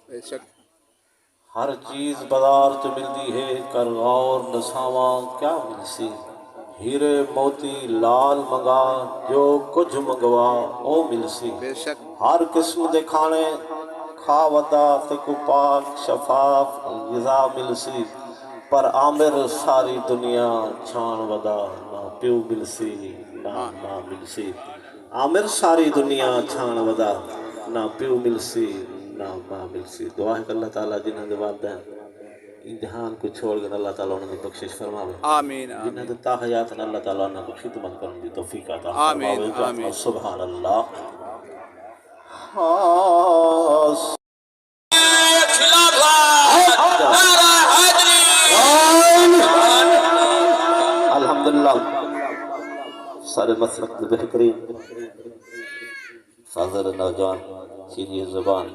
बेशक हर चीज बाजार च मिलती है, कर गौर नसावा क्या मिलसी। हीरे मोती लाल मंगा, जो कुछ मंगवा ओ मिलसी। बेशक हर किस्म दे खाने खा वदा ते को पाक शफाफ ग़िज़ा मिलसी। पर आमिर सारी दुनिया छान वदा, ना प्यू मिलसी ना ना मिलसी। आमिर सारी दुनिया छान वदा, ना प्यू मिलसी ना मां मिलसी। दुआ है कि अल्लाह ताला जिन्हां दे वादा इम्तिहान को छोड़ कर अल्लाह ताला उन्हें बख्शिश फरमावे। आमीन जिन्हां आमीन दे ताहयात ने अल्लाह ताला उन्हें को खिदमत करने की तौफीक अता आमीन फरमावे। आमीन। सुभान अल्लाह। हाँ अल्हम्दुलिल्लाह सारे मसलक बेहतरीन फाज़ल नौजवान सीनियर ज़बान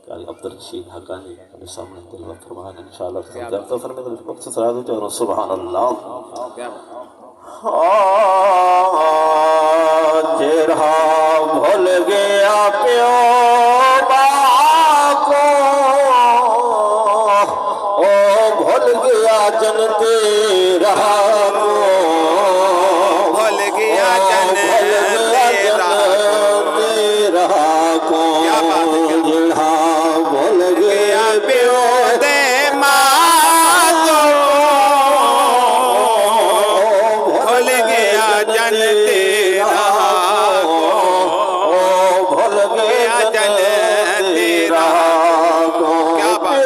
कारी अब्दुल रशीद हकानी अपने सामने तिलावत फरमान इंशाअल्लाह समझा तो फरमाते हैं वक्त सलात हो सुभान अल्लाह। जेरा भूल गया प्यो को, ओ भूल गया जन तेरा को, भूल गया जन तेरा को, जेरा भूल गया प्यो दे मां को, भूल गया जन तेरा को, भूल गया जन तेरा को। क्या बात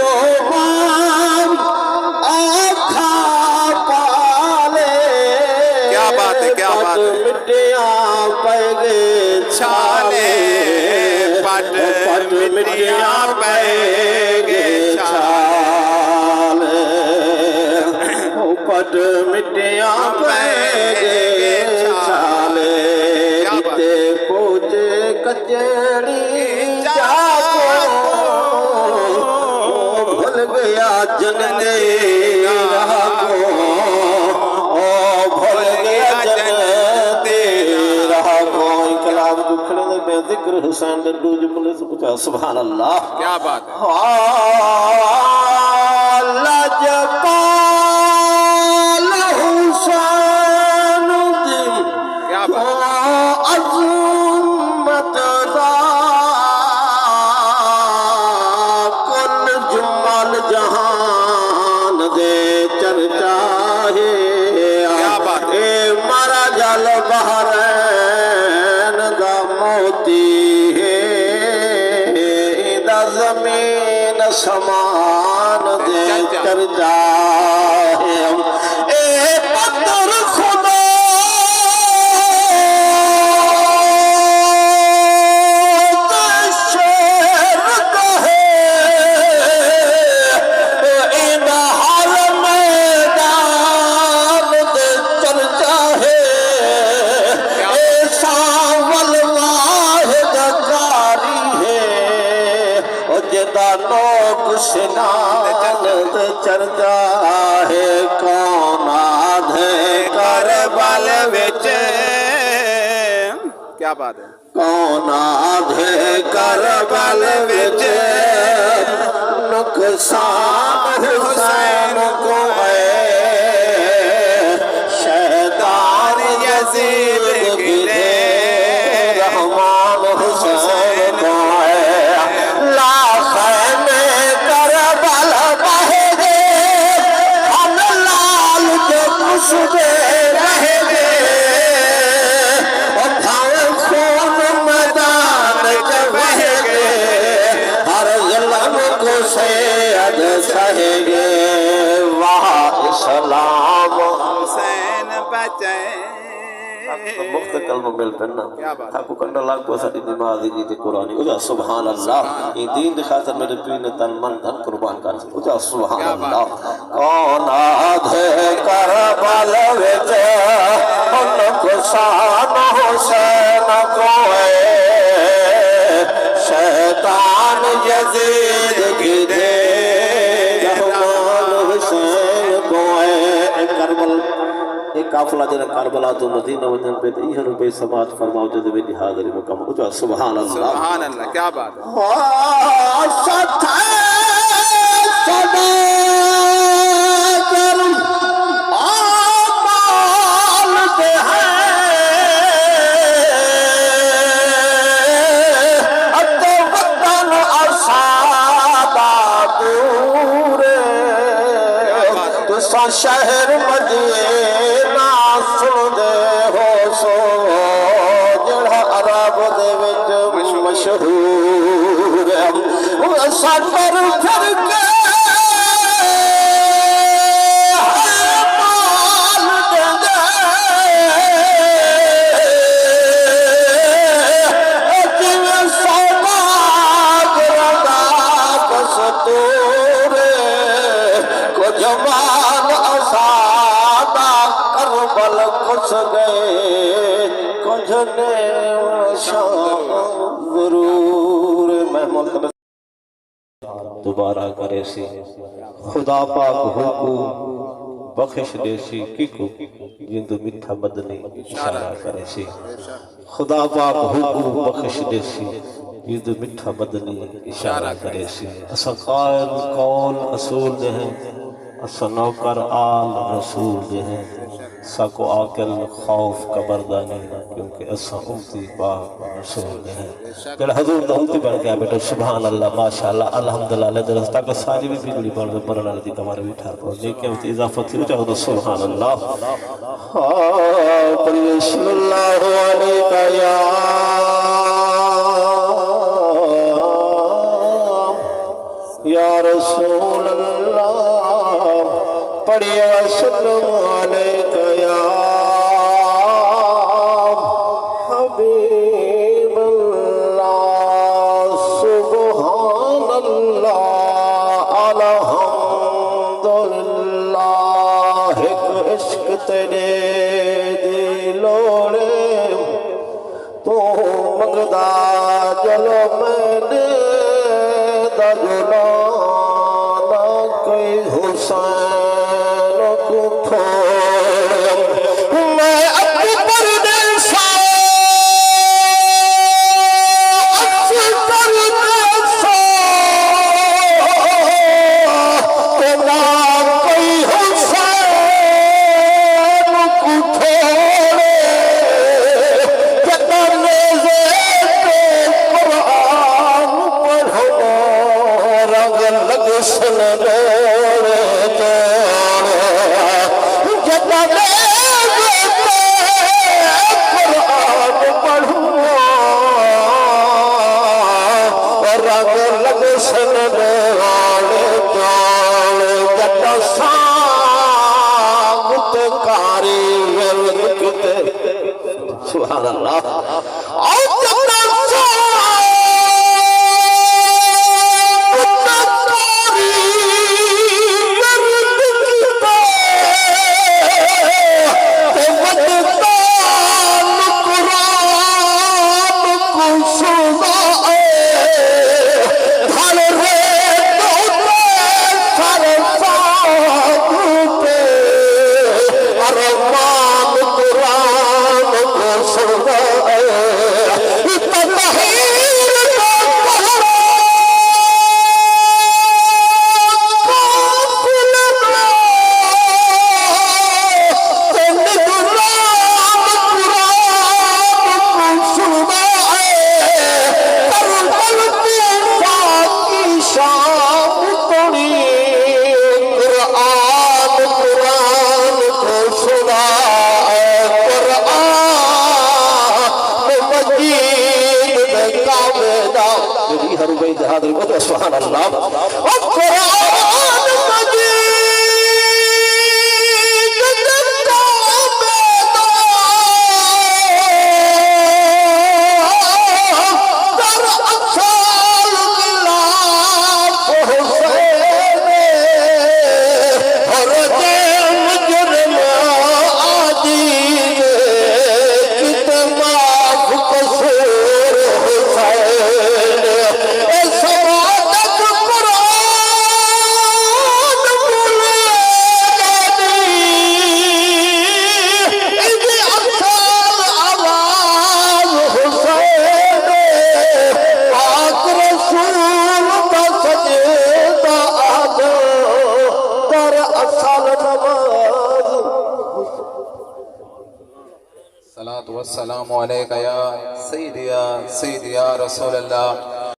क्या बात है क्या बात है। मिट्टियां पै गए छाले पट मिट्टियां पै गए छाले, पट मिट्टियां पै गए छाले। ते पूजे कचड़ी जाको, भूल गया जन तेरा को, ओ भूल गया जन तेरा को। इकलाब दुखड़े दे बेजिक्र हुसैन डड्डू जुमले से पूछा सुभान अल्लाह। क्या बात है। लजपाल हुसैन दिन क्या बात अज़मत दा कुल जुमल जहान दे चर्चा है। क्या बात है। ए मारा जल बहरैन दा मोती है, इदा जमीन समान दे चर्चा है। ए पत्थर खुदा शेर कहे, इन हाल मैदान दे चर्चा है। ए सावल वाहिद कारी है, ओ जेदा नोक सिनान दे चर्चा है। कौन आधे करबल विच क्या बात है। कौन आधे करबल विच नुकसान हुसैन को है। शैतान यजीद गिरे रहमान हुसैन को है। लाखैं में करबल बहे गे, हम लाल के खुशबे रहे गे। खून मैदान के बहेगे, हर ज़ुल्म को सैयद सहेगे। वाह इस्लाम हुसैन बचे मुफ्त कल्म मिल पन्ना क्या बात। ताकू कंडा लाग को साडी नमाज जी ते कुरानी उजा सुभान अल्लाह। ये दीन दी खातिर मेरे पीर ने तन मन धन कुर्बान कर उजा सुभान अल्लाह। कौन आधे करबल विच नुकसान हुसैन को है। शैतान यजीद गिरे रहमान हुसैन को है। करबल एक काफिला जन करबला तो मदीना वञनि पे त इहो रुपए समाज फरमाओ जद वेदी हाज़िरी मुकम उचा सुभान अल्लाह सुभान अल्लाह क्या बात है शहर मदीना सुनदे हो सो जड़ा अरब दे विच मशहूर है सफर फिर के माल दे जिवें सौभाग रंगा कस्तूर को जमान असादा करबल कुछ गए कुछ ने जरूर महमूद दोबारा करे सी खुदा पाक हुकू बख्श देसी किको जिंदु मिठा बदनी इशारा करे सी खुदा पाक हुकू बख्श देसी जिंदु मिठा बदनी इशारा करे सी असा कायल कौल असूल दे हैं असा नौकर आल रसूल दे हैं सको आकल खौफ कबरदानी क्योंकि असा उम्मती पाक रसूल दे हैं जड़ हजूर दा उम्मती बन गया बेटा सुभान अल्लाह माशाअल्लाह अल्हम्दुलिल्लाह ले दरस्ता का साजी भी बिगड़ी पड़ पड़ना दी कमर भी ठार पर लेकिन उत इजाफत थी चाहो तो सुभान अल्लाह बिस्मिल्लाह अलैका या रसूल अल्लाह पढ़िए वसल्लम अलैका या हबीब अल्लाह सुभान अल्लाह अल्हम्दुलिल्लाह एक इश्क तेरे दिलोड़े तू मंगदा चलो मैंने दजला ना कोई हुसैन को छोड़ मैं अपनी परदेसा अच्छी परदेसा तो ना कोई हुसैन को छोड़े जतने से कुरान पढ़ो रंग लग सुन रोड़े तो जतने कुरान पढ़ो रंग लग सुन रोड़े तो जत सागुत कारी विरद सुभान अल्लाह सुभान अल्लाह सलातु वस्सलामु अलैका या सय्यदी या रसूल अल्लाह।